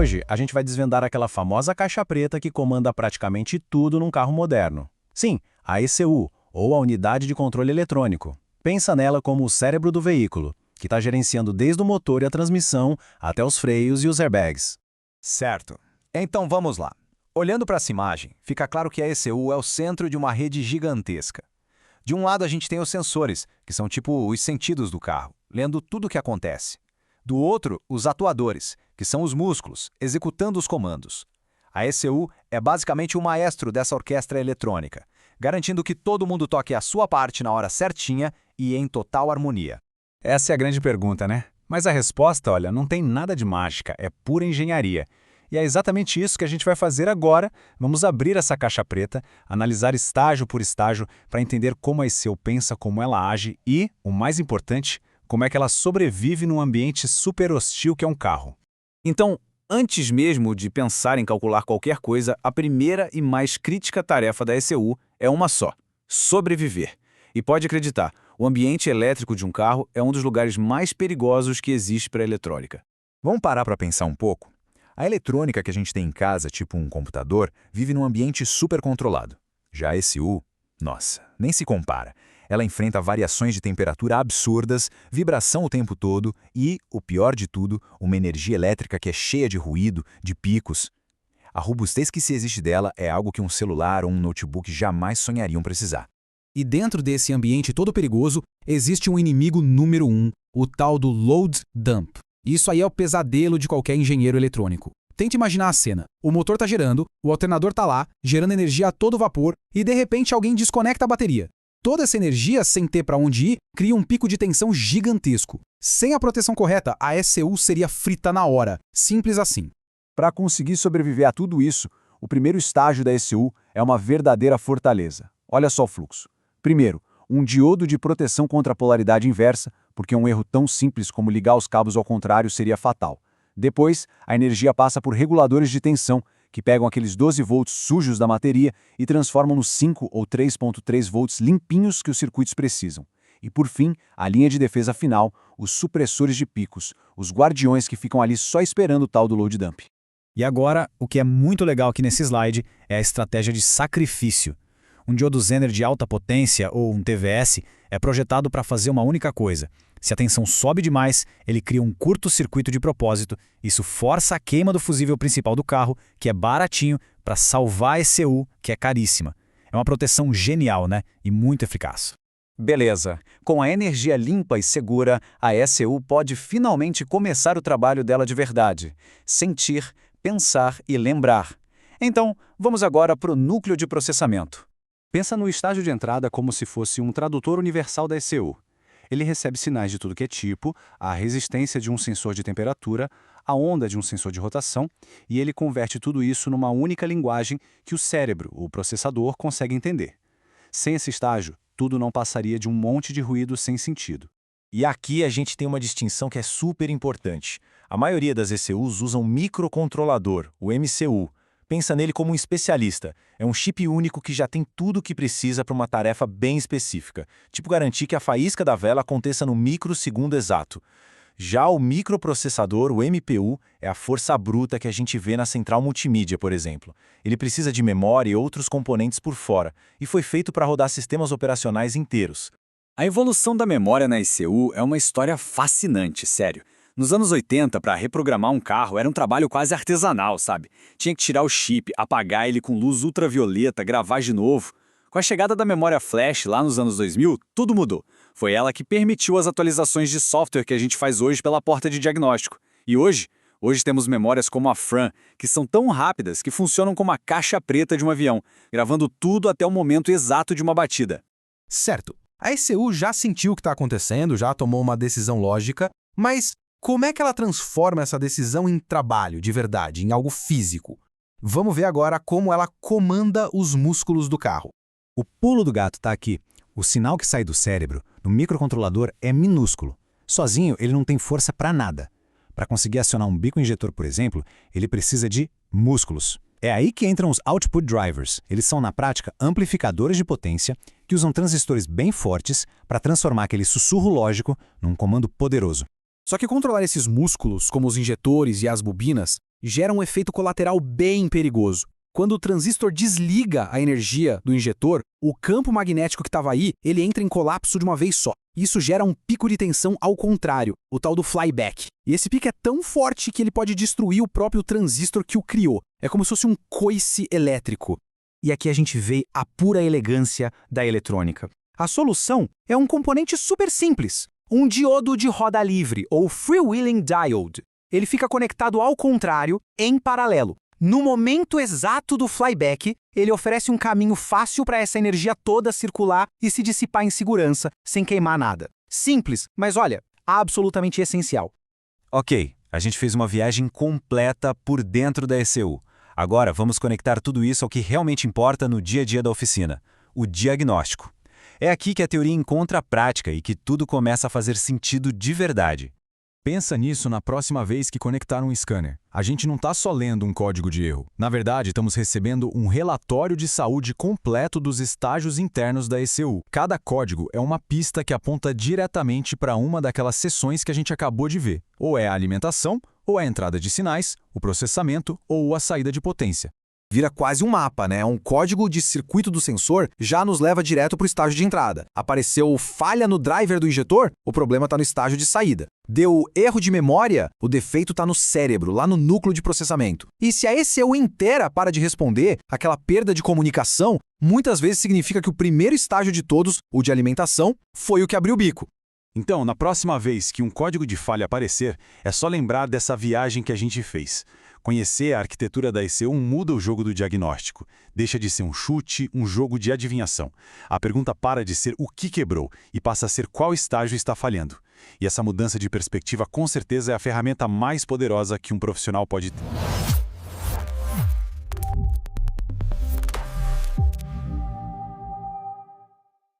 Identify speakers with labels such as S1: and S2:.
S1: Hoje, a gente vai desvendar aquela famosa caixa preta que comanda praticamente tudo num carro moderno. Sim, a ECU, ou a Unidade de Controle Eletrônico. Pensa nela como o cérebro do veículo, que está gerenciando desde o motor e a transmissão até os freios e os airbags.
S2: Certo. Então vamos lá. Olhando para essa imagem, fica claro que a ECU é o centro de uma rede gigantesca. De um lado a gente tem os sensores, que são tipo os sentidos do carro, lendo tudo o que acontece. Do outro, os atuadores, que são os músculos, executando os comandos. A ECU é basicamente o maestro dessa orquestra eletrônica, garantindo que todo mundo toque a sua parte na hora certinha e em total harmonia.
S3: Essa é a grande pergunta, né? Mas a resposta, olha, não tem nada de mágica, é pura engenharia. E é exatamente isso que a gente vai fazer agora. Vamos abrir essa caixa preta, analisar estágio por estágio para entender como a ECU pensa, como ela age e, o mais importante, como é que ela sobrevive num ambiente super hostil que é um carro.
S4: Então, antes mesmo de pensar em calcular qualquer coisa, a primeira e mais crítica tarefa da ECU é uma só: sobreviver. E pode acreditar, o ambiente elétrico de um carro é um dos lugares mais perigosos que existe para a eletrônica.
S5: Vamos parar para pensar um pouco? A eletrônica que a gente tem em casa, tipo um computador, vive num ambiente super controlado. Já a ECU, nossa, nem se compara. Ela enfrenta variações de temperatura absurdas, vibração o tempo todo e, o pior de tudo, uma energia elétrica que é cheia de ruído, de picos. A robustez que se existe dela é algo que um celular ou um notebook jamais sonhariam precisar.
S6: E dentro desse ambiente todo perigoso, existe um inimigo número 1, o tal do load dump. Isso aí é o pesadelo de qualquer engenheiro eletrônico. Tente imaginar a cena. O motor está gerando, o alternador está lá, gerando energia a todo vapor, e de repente alguém desconecta a bateria. Toda essa energia, sem ter para onde ir, cria um pico de tensão gigantesco. Sem a proteção correta, a ECU seria frita na hora. Simples assim.
S7: Para conseguir sobreviver a tudo isso, o primeiro estágio da ECU é uma verdadeira fortaleza. Olha só o fluxo. Primeiro, um diodo de proteção contra a polaridade inversa, porque um erro tão simples como ligar os cabos ao contrário seria fatal. Depois, a energia passa por reguladores de tensão, que pegam aqueles 12 volts sujos da bateria e transformam nos 5 ou 3.3 volts limpinhos que os circuitos precisam. E por fim, a linha de defesa final, os supressores de picos, os guardiões que ficam ali só esperando o tal do load dump.
S1: E agora, o que é muito legal aqui nesse slide é a estratégia de sacrifício. Um diodo Zener de alta potência, ou um TVS, é projetado para fazer uma única coisa. Se a tensão sobe demais, ele cria um curto-circuito de propósito. Isso força a queima do fusível principal do carro, que é baratinho, para salvar a ECU, que é caríssima. É uma proteção genial, né? E muito eficaz.
S4: Beleza. Com a energia limpa e segura, a ECU pode finalmente começar o trabalho dela de verdade. Sentir, pensar e lembrar. Então, vamos agora para o núcleo de processamento.
S2: Pensa no estágio de entrada como se fosse um tradutor universal da ECU. Ele recebe sinais de tudo que é tipo, a resistência de um sensor de temperatura, a onda de um sensor de rotação, e ele converte tudo isso numa única linguagem que o cérebro, o processador, consegue entender. Sem esse estágio, tudo não passaria de um monte de ruído sem sentido.
S5: E aqui a gente tem uma distinção que é super importante. A maioria das ECUs usa um microcontrolador, o MCU. Pensa nele como um especialista. É um chip único que já tem tudo o que precisa para uma tarefa bem específica, tipo garantir que a faísca da vela aconteça no microsegundo exato. Já o microprocessador, o MPU, é a força bruta que a gente vê na central multimídia, por exemplo. Ele precisa de memória e outros componentes por fora, e foi feito para rodar sistemas operacionais inteiros.
S4: A evolução da memória na ECU é uma história fascinante, sério. Nos anos 80, para reprogramar um carro era um trabalho quase artesanal, sabe? Tinha que tirar o chip, apagar ele com luz ultravioleta, gravar de novo. Com a chegada da memória flash lá nos anos 2000, tudo mudou. Foi ela que permitiu as atualizações de software que a gente faz hoje pela porta de diagnóstico. E hoje temos memórias como a FRAM, que são tão rápidas que funcionam como a caixa preta de um avião, gravando tudo até o momento exato de uma batida.
S6: Certo. A ECU já sentiu o que está acontecendo, já tomou uma decisão lógica, mas como é que ela transforma essa decisão em trabalho, de verdade, em algo físico? Vamos ver agora como ela comanda os músculos do carro.
S1: O pulo do gato está aqui. O sinal que sai do cérebro, no microcontrolador, é minúsculo. Sozinho, ele não tem força para nada. Para conseguir acionar um bico injetor, por exemplo, ele precisa de músculos. É aí que entram os output drivers. Eles são, na prática, amplificadores de potência que usam transistores bem fortes para transformar aquele sussurro lógico num comando poderoso.
S6: Só que controlar esses músculos, como os injetores e as bobinas, gera um efeito colateral bem perigoso. Quando o transistor desliga a energia do injetor, o campo magnético que estava aí, ele entra em colapso de uma vez só. Isso gera um pico de tensão ao contrário, o tal do flyback. E esse pico é tão forte que ele pode destruir o próprio transistor que o criou. É como se fosse um coice elétrico. E aqui a gente vê a pura elegância da eletrônica. A solução é um componente super simples, um diodo de roda livre, ou freewheeling diode. Ele fica conectado ao contrário, em paralelo. No momento exato do flyback, ele oferece um caminho fácil para essa energia toda circular e se dissipar em segurança, sem queimar nada. Simples, mas olha, absolutamente essencial.
S2: Ok, a gente fez uma viagem completa por dentro da ECU. Agora vamos conectar tudo isso ao que realmente importa no dia a dia da oficina, o diagnóstico. É aqui que a teoria encontra a prática e que tudo começa a fazer sentido de verdade.
S3: Pensa nisso na próxima vez que conectar um scanner. A gente não está só lendo um código de erro. Na verdade, estamos recebendo um relatório de saúde completo dos estágios internos da ECU. Cada código é uma pista que aponta diretamente para uma daquelas seções que a gente acabou de ver. Ou é a alimentação, ou é a entrada de sinais, o processamento ou a saída de potência.
S6: Vira quase um mapa, né? Um código de circuito do sensor já nos leva direto para o estágio de entrada. Apareceu falha no driver do injetor? O problema está no estágio de saída. Deu erro de memória? O defeito está no cérebro, lá no núcleo de processamento. E se a ECU inteira para de responder, aquela perda de comunicação, muitas vezes significa que o primeiro estágio de todos, o de alimentação, foi o que abriu o bico.
S3: Então, na próxima vez que um código de falha aparecer, é só lembrar dessa viagem que a gente fez. Conhecer a arquitetura da ECU muda o jogo do diagnóstico. Deixa de ser um chute, um jogo de adivinhação. A pergunta para de ser o que quebrou e passa a ser qual estágio está falhando. E essa mudança de perspectiva com certeza é a ferramenta mais poderosa que um profissional pode ter.